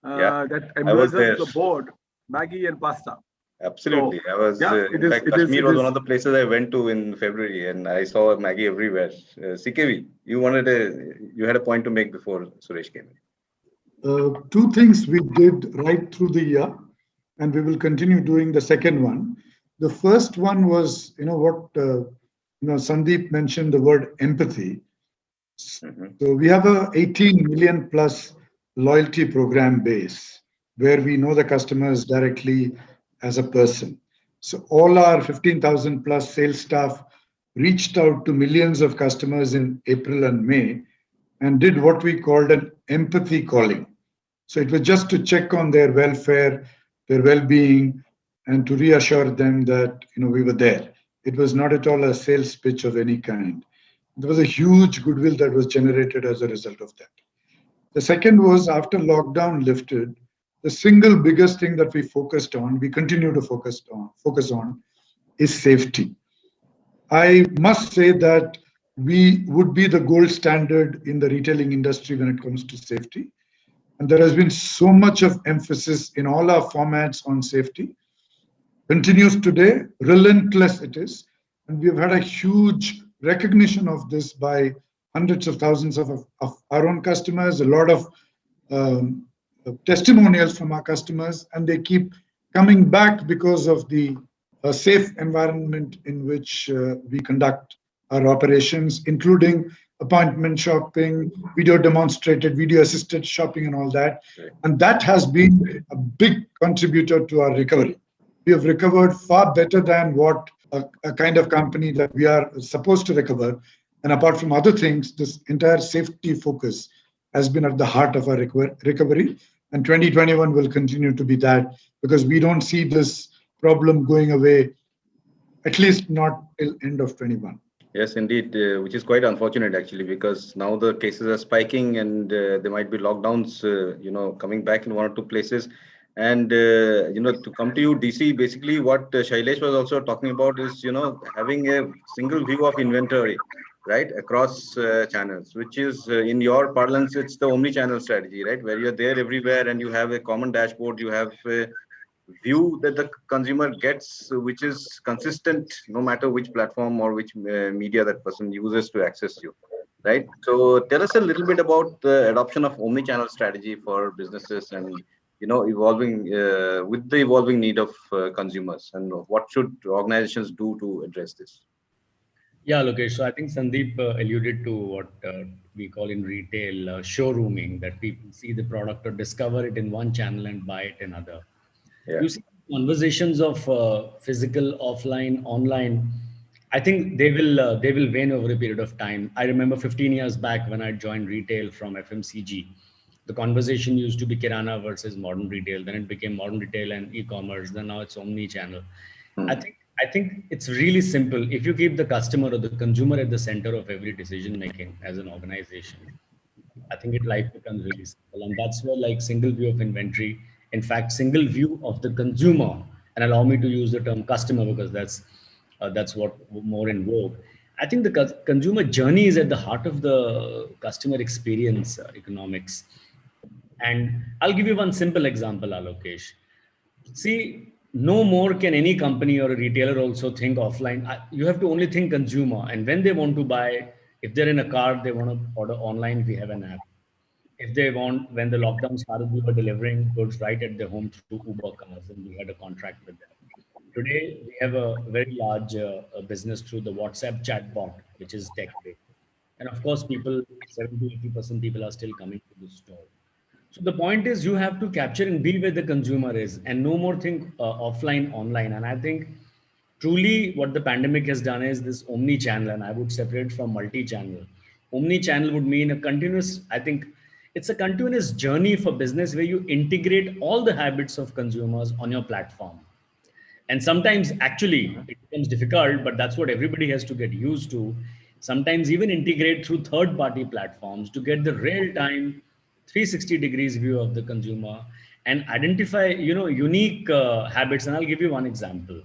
that emblazons the board Maggie and pasta. Absolutely. So, I was, in fact, Kashmir was one of the places I went to in February, and I saw Maggie everywhere. CKV, you had a point to make before Suresh came in. 2 things we did right through the year, and we will continue doing the second one. The first one was, Sandip mentioned the word empathy. Mm-hmm. So we have a 18 million plus loyalty program base where we know the customers directly as a person. So all our 15,000 plus sales staff reached out to millions of customers in April and May and did what we called an empathy calling. So it was just to check on their welfare, their well-being, and to reassure them that we were there. It was not at all a sales pitch of any kind. There was a huge goodwill that was generated as a result of that. The second was, after lockdown lifted, the single biggest thing that we continue to focus on is safety. I must say that we would be the gold standard in the retailing industry when it comes to safety. And there has been so much of emphasis in all our formats on safety. Continues today, relentless it is. And we've had a huge recognition of this by hundreds of thousands of our own customers, a lot of testimonials from our customers, and they keep coming back because of the safe environment in which we conduct our operations, including appointment shopping, video demonstrated, video assisted shopping and all that. And that has been a big contributor to our recovery. We have recovered far better than what a kind of company that we are supposed to recover. And apart from other things, this entire safety focus has been at the heart of our recovery. And 2021 will continue to be that, because we don't see this problem going away, at least not till end of 21. Yes, indeed, which is quite unfortunate actually, because now the cases are spiking and there might be lockdowns, coming back in 1 or 2 places. And, to come to you, DC, basically what Shailesh was also talking about is, having a single view of inventory, right, across channels, which is in your parlance, it's the omnichannel strategy, right, where you're there everywhere and you have a common dashboard, you have a view that the consumer gets, which is consistent no matter which platform or which media that person uses to access you, right? So tell us a little bit about the adoption of omnichannel strategy for businesses and evolving with the evolving need of consumers, and what should organizations do to address this? Yeah, Alokesh. So I think Sandip alluded to what we call in retail showrooming, that people see the product or discover it in one channel and buy it in another. Yeah. You see conversations of physical, offline, online. I think they will wane over a period of time. I remember 15 years back when I joined retail from FMCG. The conversation used to be Kirana versus modern retail. Then it became modern retail and e-commerce. Then now it's omni-channel. I think it's really simple. If you keep the customer or the consumer at the center of every decision making as an organization, I think life becomes really simple. And that's where like single view of inventory, in fact, single view of the consumer, and allow me to use the term customer because that's what more in vogue. I think the consumer journey is at the heart of the customer experience economics. And I'll give you one simple example, Alokesh. See, no more can any company or a retailer also think offline. You have to only think consumer. And when they want to buy, if they're in a car, they want to order online, we have an app. If they want, when the lockdown started, we were delivering goods right at their home through Uber cars, and we had a contract with them. Today, we have a very large business through the WhatsApp chatbot, which is tech-based. And of course, people, 70, 80% people are still coming to the store. So the point is you have to capture and be where the consumer is and no more think offline, online. And I think truly what the pandemic has done is this omni-channel, and I would separate from multi-channel. Omni-channel would mean a continuous, I think it's a continuous journey for business where you integrate all the habits of consumers on your platform. And sometimes actually it becomes difficult, but that's what everybody has to get used to. Sometimes even integrate through third party platforms to get the real time 360 degrees view of the consumer and identify unique habits. And I'll give you one example.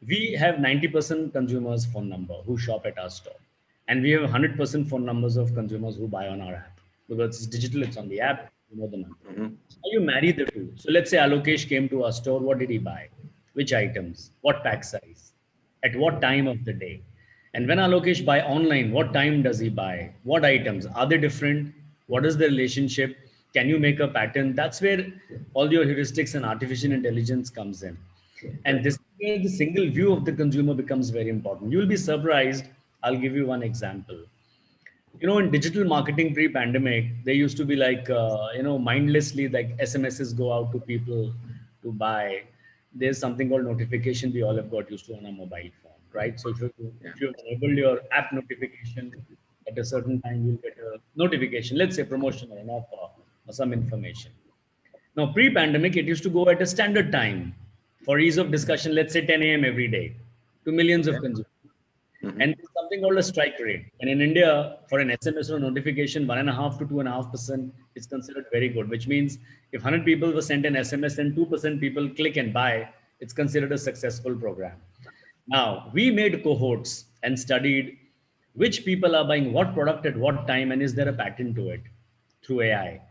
We have 90% consumers phone number who shop at our store, and we have 100% phone numbers of consumers who buy on our app, because it's digital, it's on the app, you know the number. How you marry the two? So let's say Alokesh came to our store. What did he buy? Which items? What pack size? At what time of the day? And when Alokesh buy online, what time does he buy? What items? Are they different? What is the relationship? Can you make a pattern? That's where all your heuristics and artificial intelligence comes in. And this is where the single view of the consumer becomes very important. You'll be surprised. I'll give you one example. In digital marketing pre-pandemic, they used to be like mindlessly, like SMSs go out to people to buy. There's something called notification we all have got used to on a mobile phone, right? So if you enable your app notification at a certain time, you'll get a notification, let's say promotion or an offer or some information. Now pre-pandemic, it used to go at a standard time for ease of discussion, let's say 10 a.m. every day to millions of consumers. And there's something called a strike rate. And in India, for an SMS or notification, 1.5 to 2.5% is considered very good, which means if 100 people were sent an SMS and 2% people click and buy, it's considered a successful program. Now, we made cohorts and studied which people are buying what product at what time and is there a pattern to it through AI.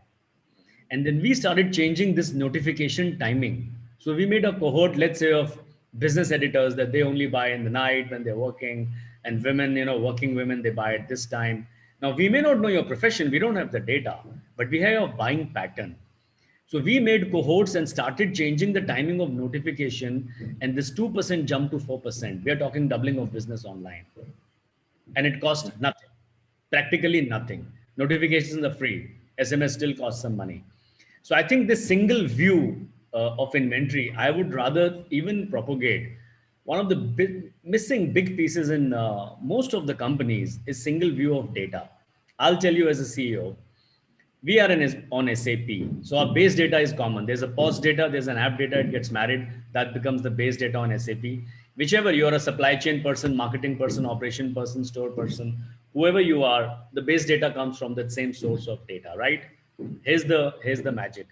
And then we started changing this notification timing. So we made a cohort, let's say, of business editors that they only buy in the night when they're working, and women, working women, they buy at this time. Now, we may not know your profession, we don't have the data, but we have a buying pattern. So we made cohorts and started changing the timing of notification, and this 2% jumped to 4%. We are talking doubling of business online. And it cost nothing, practically nothing. Notifications are free. SMS still costs some money. So I think this single view of inventory, I would rather even propagate. One of the missing big pieces in most of the companies is single view of data. I'll tell you as a CEO, we are on SAP. So our base data is common. There's a POS data, there's an app data, it gets married. That becomes the base data on SAP. Whichever you're a supply chain person, marketing person, operation person, store person, whoever you are, the base data comes from that same source of data, right? Here's the magic.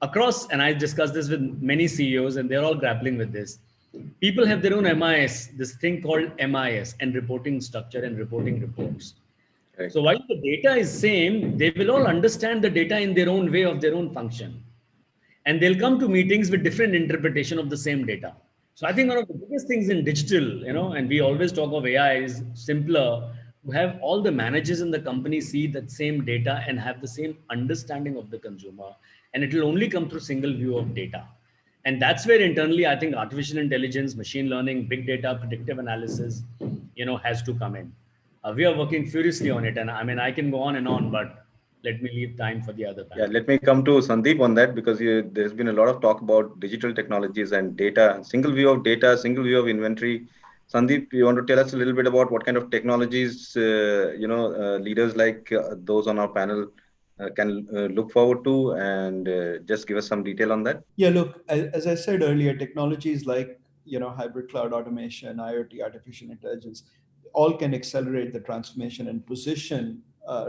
Across, and I discussed this with many CEOs and they're all grappling with this. People have their own MIS, this thing called MIS, and reporting structure and reporting reports. Right. So while the data is same, they will all understand the data in their own way of their own function. And they'll come to meetings with different interpretation of the same data. So I think one of the biggest things in digital, and we always talk of AI, is simpler to have all the managers in the company see that same data and have the same understanding of the consumer. And it will only come through single view of data. And that's where internally, I think artificial intelligence, machine learning, big data, predictive analysis, has to come in. We are working furiously on it. And I mean, I can go on and on, but let me leave time for the other panel. Yeah, let me come to Sandip on that, because there's been a lot of talk about digital technologies and data, single view of data, single view of inventory. Sandip, you want to tell us a little bit about what kind of technologies, leaders like those on our panel can look forward to, and just give us some detail on that? Yeah, look, as I said earlier, technologies like, hybrid cloud automation, IoT, artificial intelligence, all can accelerate the transformation and position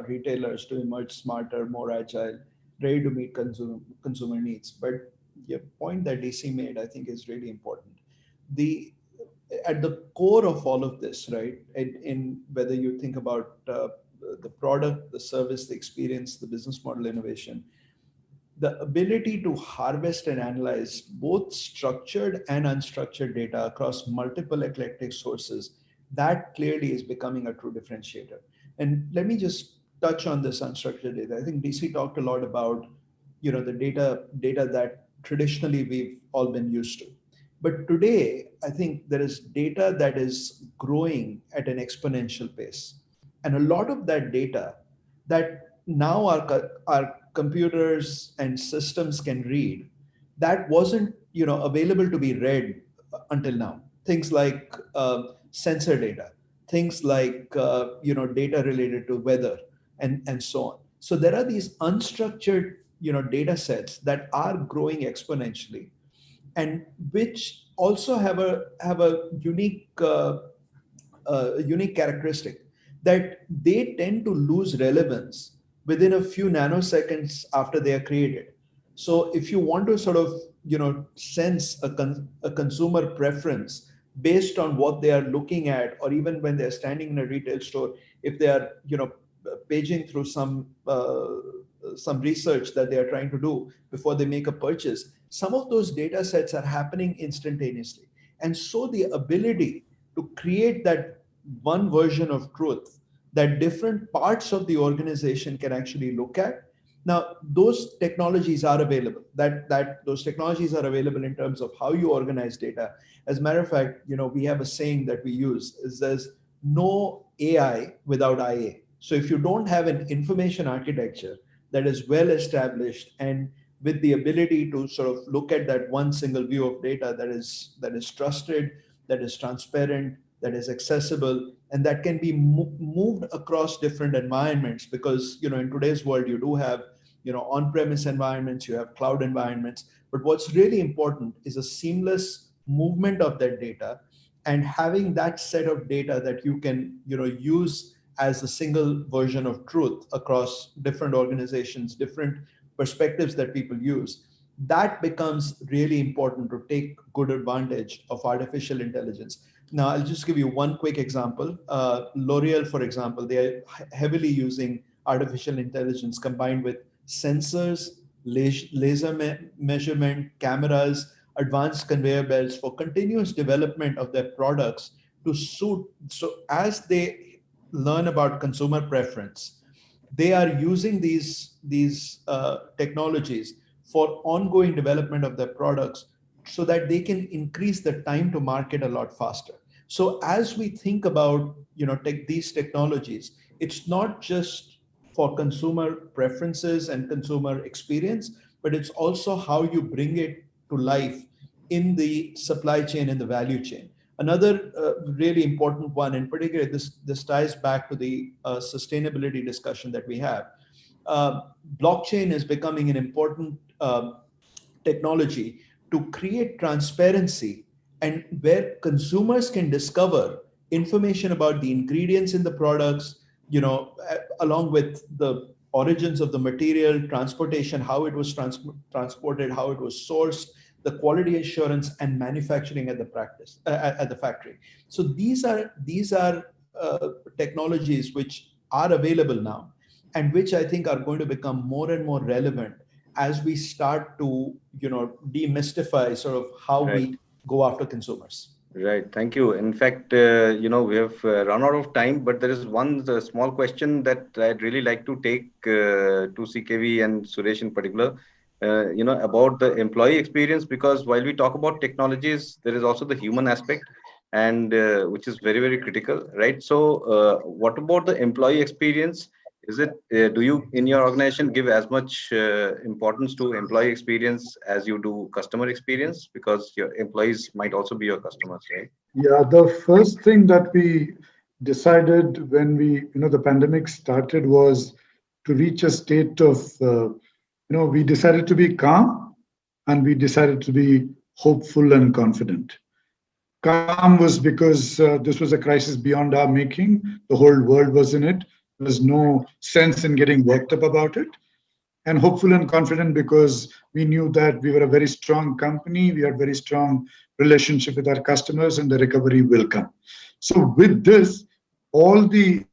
retailers to emerge smarter, more agile, ready to meet consumer needs. But the point that DC made, I think, is really important. At the core of all of this, right, in whether you think about the product, the service, the experience, the business model innovation, the ability to harvest and analyze both structured and unstructured data across multiple eclectic sources, that clearly is becoming a true differentiator. And let me just touch on this unstructured data. I think DC talked a lot about, the data that traditionally we've all been used to. But today, I think there is data that is growing at an exponential pace. And a lot of that data that now our computers and systems can read, that wasn't, available to be read until now. Things like sensor data, things like, data related to weather and so on. So there are these unstructured, data sets that are growing exponentially, and which also have a unique characteristic, that they tend to lose relevance within a few nanoseconds after they are created. So if you want to sort of, sense a consumer preference based on what they are looking at, or even when they're standing in a retail store, if they are, paging through some research that they are trying to do before they make a purchase, some of those data sets are happening instantaneously. And so the ability to create that one version of truth that different parts of the organization can actually look at. Now, those technologies are available. That those technologies are available in terms of how you organize data. As a matter of fact, we have a saying that we use, is there's no AI without IA. So if you don't have an information architecture that is well established, and with the ability to sort of look at that one single view of data that is trusted, that is transparent, that is accessible, and that can be moved across different environments, because in today's world you do have on-premise environments, you have cloud environments, but what's really important is a seamless movement of that data, and having that set of data that you can use as a single version of truth across different organizations, different perspectives that people use. That becomes really important to take good advantage of artificial intelligence. Now, I'll just give you one quick example. L'Oreal, for example, they are heavily using artificial intelligence combined with sensors, laser measurement, cameras, advanced conveyor belts for continuous development of their products to suit. So as they learn about consumer preference, they are using these technologies for ongoing development of their products, so that they can increase the time to market a lot faster. So as we think about these technologies, it's not just for consumer preferences and consumer experience, but it's also how you bring it to life in the supply chain and the value chain. Another really important one, in particular, this ties back to the sustainability discussion that we have. Blockchain is becoming an important technology to create transparency, and where consumers can discover information about the ingredients in the products, along with the origins of the material, transportation, how it was transported, how it was sourced, the quality assurance, and manufacturing at the factory. So these are technologies which are available now, and which I think are going to become more and more relevant as we start to demystify sort of how we go after consumers. Right. Thank you. In fact, we have run out of time, but there is one small question that I'd really like to take to CKV and Suresh in particular, about the employee experience, because while we talk about technologies, there is also the human aspect, and which is very, very critical, right? So what about the employee experience? Is it, do you in your organization give as much importance to employee experience as you do customer experience? Because your employees might also be your customers, right? Yeah, the first thing that we decided when the pandemic started was to reach a state of, we decided to be calm, and we decided to be hopeful and confident. Calm was because this was a crisis beyond our making. The whole world was in it. There was no sense in getting worked up about it. And hopeful and confident because we knew that we were a very strong company. We had very strong relationship with our customers, and the recovery will come. So with this, all the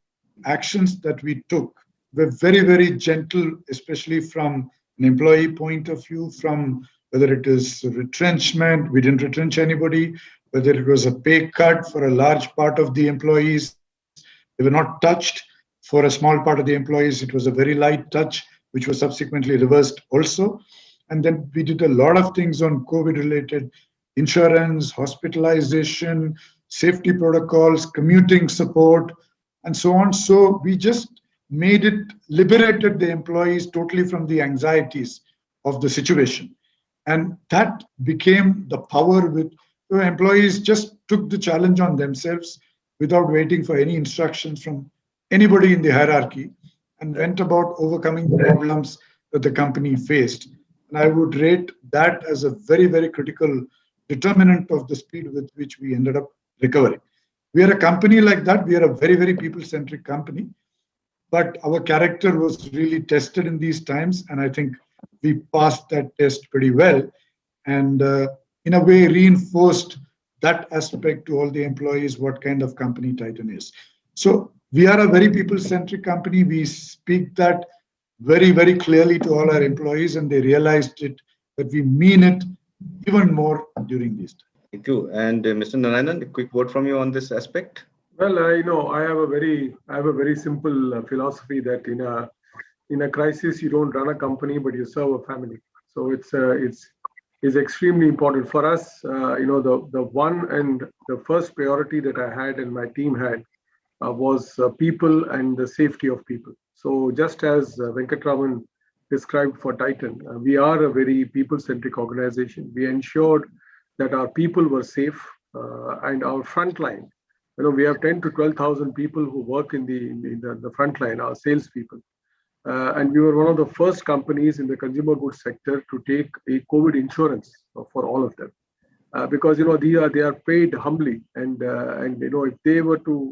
actions that we took were very, very gentle, especially from an employee point of view, from whether it is retrenchment, we didn't retrench anybody, whether it was a pay cut for a large part of the employees, they were not touched. For a small part of the employees, it was a very light touch, which was subsequently reversed also. And then we did a lot of things on COVID-related insurance, hospitalization, safety protocols, commuting support, and so on. So we just liberated the employees totally from the anxieties of the situation. And that became the power with employees just took the challenge on themselves without waiting for any instructions from anybody in the hierarchy and went about overcoming the problems that the company faced. And I would rate that as a very, very critical determinant of the speed with which we ended up recovering. We are a company like that. We are a very, very people-centric company. But our character was really tested in these times. And I think we passed that test pretty well. And in a way, reinforced that aspect to all the employees, what kind of company Titan is. So we are a very people-centric company. We speak that very, very clearly to all our employees, and they realized it, that we mean it even more during these times. Thank you. And Mr. Narayanan, a quick word from you on this aspect. Well, I have a very simple philosophy that in a crisis you don't run a company, but you serve a family. So it's extremely important for us. The one and the first priority that I had and my team had was people and the safety of people. So just as Venkataraman described for Titan, we are a very people-centric organization. We ensured that our people were safe and our frontline. We have 10 to 12,000 people who work in the frontline, our salespeople. And we were one of the first companies in the consumer goods sector to take a COVID insurance for all of them. Because they are paid humbly, and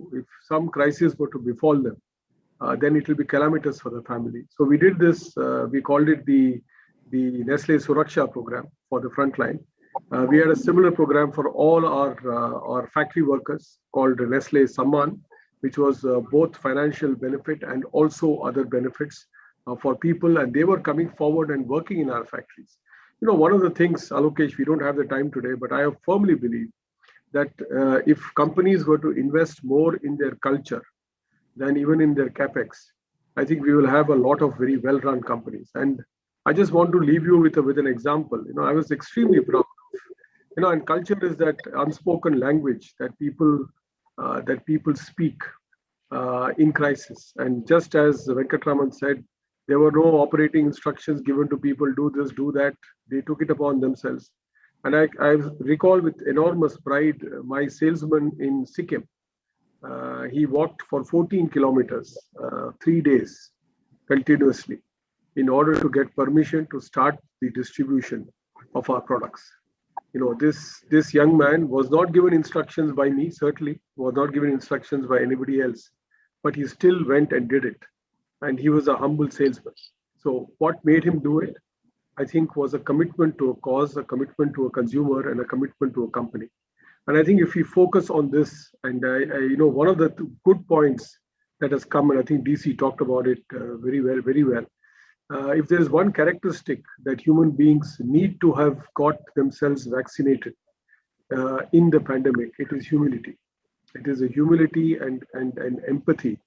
if some crisis were to befall them, then it will be calamitous for the family. So we did this. We called it the Nestle Suraksha program for the frontline. We had a similar program for all our factory workers called Nestle Samman, which was both financial benefit and also other benefits for people, and they were coming forward and working in our factories. One of the things, Alokesh, we don't have the time today, but I firmly believe that if companies were to invest more in their culture than even in their capex, I think we will have a lot of very well-run companies. And I just want to leave you with an example. I was extremely proud. And culture is that unspoken language that people speak in crisis. And just as Venkataraman said, there were no operating instructions given to people, do this, do that. They took it upon themselves. And I recall with enormous pride my salesman in Sikkim. He walked for 14 kilometers, 3 days continuously in order to get permission to start the distribution of our products. This young man was not given instructions by me, certainly, was not given instructions by anybody else, but he still went and did it. And he was a humble salesman. So what made him do it, I think, was a commitment to a cause, a commitment to a consumer, and a commitment to a company. And I think if we focus on this, and one of the good points that has come, and I think DC talked about it very well. If there is one characteristic that human beings need to have got themselves vaccinated in the pandemic, it is humility. It is a humility and empathy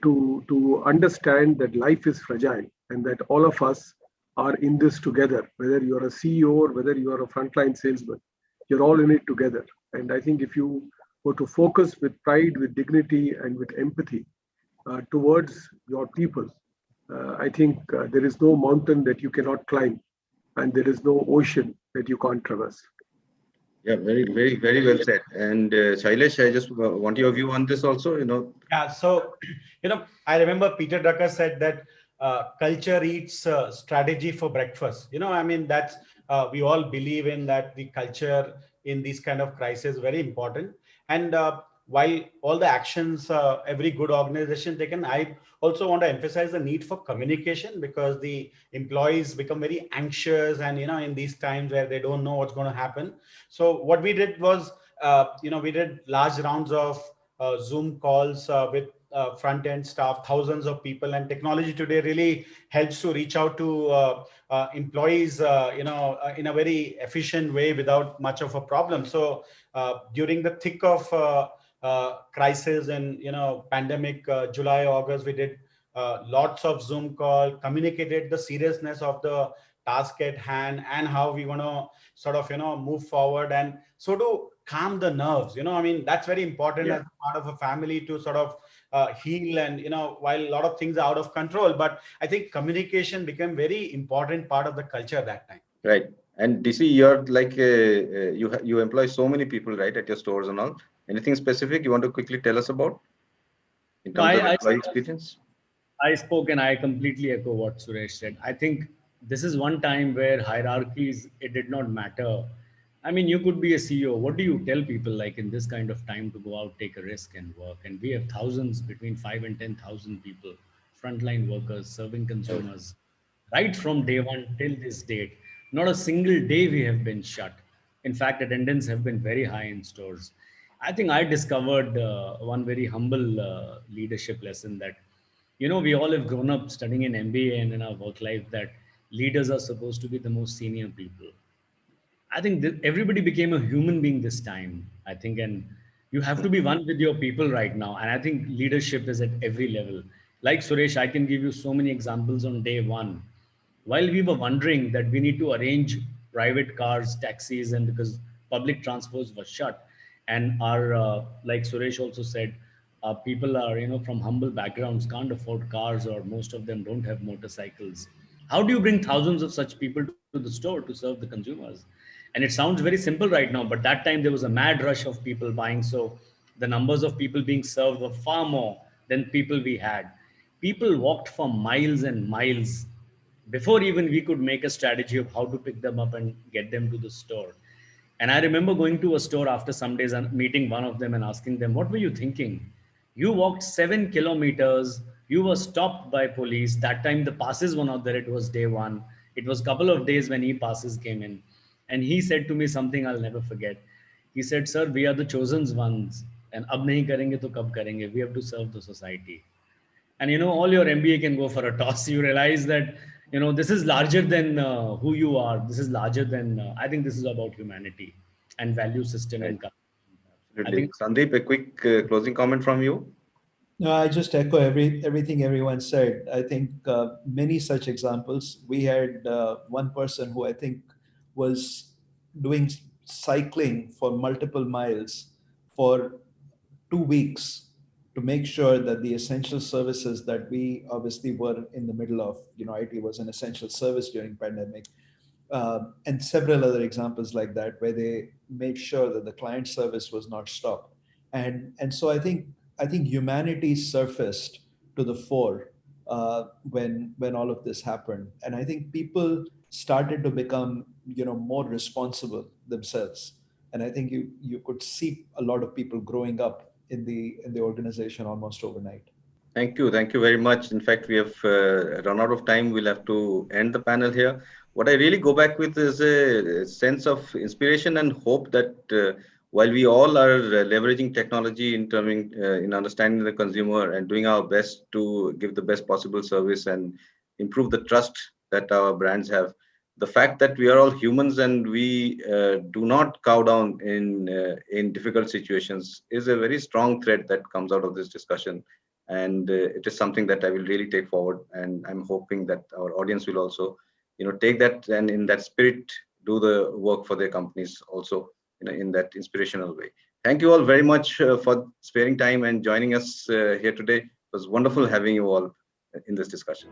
to understand that life is fragile and that all of us are in this together, whether you're a CEO or whether you are a frontline salesman, you're all in it together. And I think if you were to focus with pride, with dignity, and with empathy towards your people, I think there is no mountain that you cannot climb, and there is no ocean that you can't traverse. Yeah, very, very, very well said. And Shailesh, I just want your view on this also. Yeah, so I remember Peter Drucker said that culture eats strategy for breakfast. That's we all believe in that. The culture in these kind of crises is very important. And while all the actions every good organization taken, I also want to emphasize the need for communication, because the employees become very anxious and in these times where they don't know what's going to happen. So what we did was we did large rounds of Zoom calls with front end staff, thousands of people, and technology today really helps to reach out to employees in a very efficient way without much of a problem. So during the thick of crisis and pandemic, July, August, we did lots of Zoom call, communicated the seriousness of the task at hand and how we want to sort of move forward, and so to calm the nerves. I mean, that's very important as part of a family to sort of heal, and while a lot of things are out of control, but I think communication became very important part of the culture that time. Right. And DC, you're like you employ so many people, right, at your stores and all. Anything specific you want to quickly tell us about in No, terms of employee experience? I spoke and I completely echo what Suresh said. I think this is one time where hierarchies, it did not matter. I mean, you could be a CEO. What do you tell people like in this kind of time to go out, take a risk and work? And we have thousands, between 5 and 10,000 people, frontline workers, serving consumers, right from day one till this date. Not a single day we have been shut. In fact, attendance have been very high in stores. I think I discovered one very humble leadership lesson that we all have grown up studying in MBA and in our work life that leaders are supposed to be the most senior people. I think that everybody became a human being this time. I think, and you have to be one with your people right now. And I think leadership is at every level. Like Suresh, I can give you so many examples on day one. While we were wondering that we need to arrange private cars, taxis, and because public transports were shut, and our like Suresh also said, people are from humble backgrounds, can't afford cars, or most of them don't have motorcycles. How do you bring thousands of such people to the store to serve the consumers? And it sounds very simple right now, but that time there was a mad rush of people buying, so the numbers of people being served were far more than people we had. People walked for miles and miles before even we could make a strategy of how to pick them up and get them to the store. And I remember going to a store after some days and meeting one of them and asking them, what were you thinking? You walked 7 kilometers. You were stopped by police. That time the passes were not there. It was day one. It was a couple of days when e-passes came in. And he said to me something I'll never forget. He said, sir, we are the chosen ones. And ab nahi karenge to kab karenge. We have to serve the society. And all your MBA can go for a toss. You realize that this is larger than who you are. This is larger than I think this is about humanity and value system Right. and culture. I Absolutely. think Sandip, a quick closing comment from you. No, I just echo everything everyone said. I think many such examples. We had one person who I think was doing cycling for multiple miles for 2 weeks to make sure that the essential services that we obviously were in the middle of, IT was an essential service during pandemic, and several other examples like that where they made sure that the client service was not stopped. And so I think humanity surfaced to the fore when all of this happened, and I think people started to become more responsible themselves, and I think you could see a lot of people growing up in the organization almost overnight. Thank you. Thank you very much. In fact, we have run out of time. We'll have to end the panel here. What I really go back with is a sense of inspiration and hope that while we all are leveraging technology in understanding the consumer and doing our best to give the best possible service and improve the trust that our brands have, the fact that we are all humans and we do not cow down in difficult situations is a very strong thread that comes out of this discussion, and it is something that I will really take forward, and I'm hoping that our audience will also take that and in that spirit do the work for their companies also in that inspirational way. Thank you all very much for sparing time and joining us here today. It was wonderful having you all in this discussion.